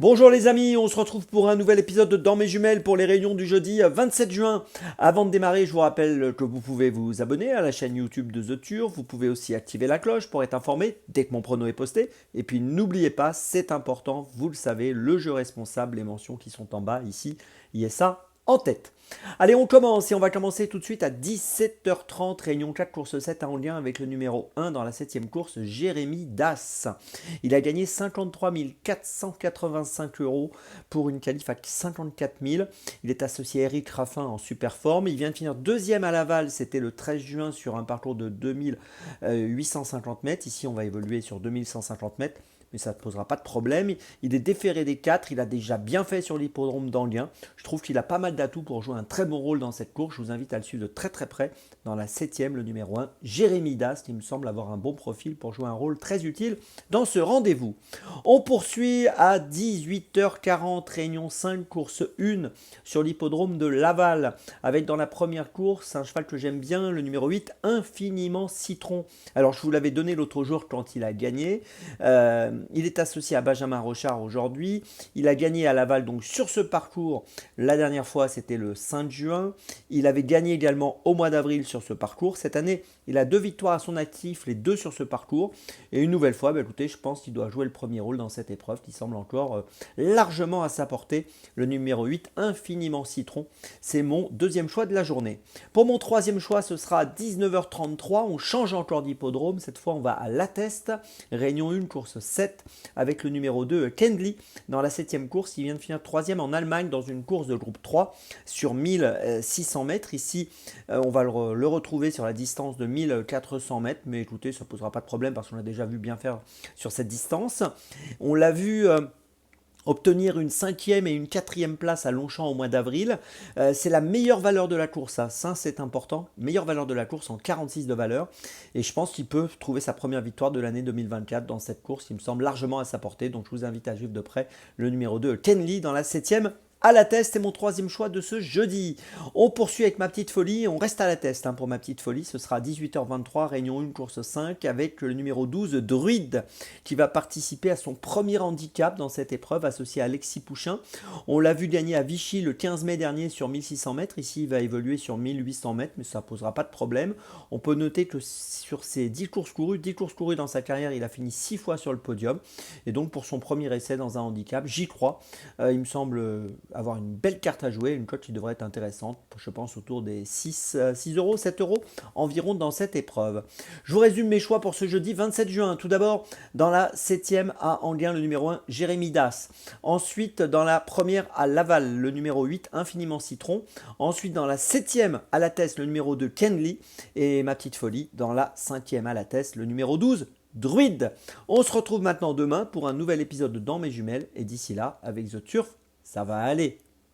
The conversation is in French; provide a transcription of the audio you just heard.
Bonjour les amis, on se retrouve pour un nouvel épisode de Dans mes jumelles pour les réunions du jeudi 27 juin. Avant de démarrer, je vous rappelle que vous pouvez vous abonner à la chaîne YouTube de The Turf. Vous pouvez aussi activer la cloche pour être informé dès que mon prono est posté. Et puis n'oubliez pas, c'est important, vous le savez, le jeu responsable, les mentions qui sont en bas ici, il y a ça en tête. Allez, on commence et on va commencer tout de suite à 17h30, réunion 4 course 7 en lien avec le numéro 1 dans la 7ème course, Jérémy Das. Il a gagné 53 485 euros pour une qualif à 54 000. Il est associé à Eric Raffin en super forme. Il vient de finir deuxième à Laval, c'était le 13 juin sur un parcours de 2850 mètres. Ici, on va évoluer sur 2150 mètres. Mais ça ne posera pas de problème. Il est déféré des 4, il a déjà bien fait sur l'hippodrome d'Anguin. Je trouve qu'il a pas mal d'atouts pour jouer un très bon rôle dans cette course. Je vous invite à le suivre de très très près dans la 7ème, le numéro 1, Jérémy Das, qui me semble avoir un bon profil pour jouer un rôle très utile dans ce rendez-vous. On poursuit à 18h40, réunion 5, course 1 sur l'hippodrome de Laval, avec dans la première course un cheval que j'aime bien, le numéro 8, Infiniment Citron. Alors je vous l'avais donné l'autre jour quand il a gagné. Il est associé à Benjamin Rochard aujourd'hui. Il a gagné à Laval donc sur ce parcours. La dernière fois, c'était le 5 juin. Il avait gagné également au mois d'avril sur ce parcours. Cette année, il a 2 victoires à son actif, les 2 sur ce parcours. Et une nouvelle fois, écoutez, je pense qu'il doit jouer le premier rôle dans cette épreuve qui semble encore largement à sa portée. Le numéro 8, Infiniment Citron. C'est mon deuxième choix de la journée. Pour mon troisième choix, ce sera à 19h33. On change encore d'hippodrome. Cette fois, on va à La Teste. Réunion 1, course 7. Avec le numéro 2, Kendley, dans la 7ème course. Il vient de finir 3ème en Allemagne dans une course de groupe 3 sur 1600 mètres. Ici, on va le retrouver sur la distance de 1400 mètres. Mais écoutez, ça ne posera pas de problème parce qu'on l'a déjà vu bien faire sur cette distance. On l'a vu obtenir une 5e et une 4e place à Longchamp au mois d'avril. C'est la meilleure valeur de la course, ça c'est important. Meilleure valeur de la course en 46 de valeur. Et je pense qu'il peut trouver sa première victoire de l'année 2024 dans cette course. Il me semble largement à sa portée. Donc je vous invite à suivre de près le numéro 2, Kenley, dans la 7e. À La Teste, c'est mon troisième choix de ce jeudi. On poursuit avec ma petite folie, on reste à La Teste pour ma petite folie. Ce sera à 18h23, réunion 1, course 5, avec le numéro 12, Druide, qui va participer à son premier handicap dans cette épreuve, associé à Alexis Pouchin. On l'a vu gagner à Vichy le 15 mai dernier sur 1600 mètres. Ici, il va évoluer sur 1800 mètres, mais ça ne posera pas de problème. On peut noter que sur ses 10 courses courues dans sa carrière, il a fini 6 fois sur le podium. Et donc, pour son premier essai dans un handicap, j'y crois. Il me semble avoir une belle carte à jouer, une cote qui devrait être intéressante, je pense autour des 6 euros, 7 euros environ dans cette épreuve. Je vous résume mes choix pour ce jeudi 27 juin. Tout d'abord, dans la 7e à Anguin, le numéro 1, Jérémy Das. Ensuite, dans la première à Laval, le numéro 8, Infiniment Citron. Ensuite, dans la 7e à La Teste, le numéro 2, Kenley. Et ma petite folie, dans la 5e à La Teste, le numéro 12, Druide. On se retrouve maintenant demain pour un nouvel épisode de Dans mes jumelles. Et d'ici là, avec The Turf, ça va aller.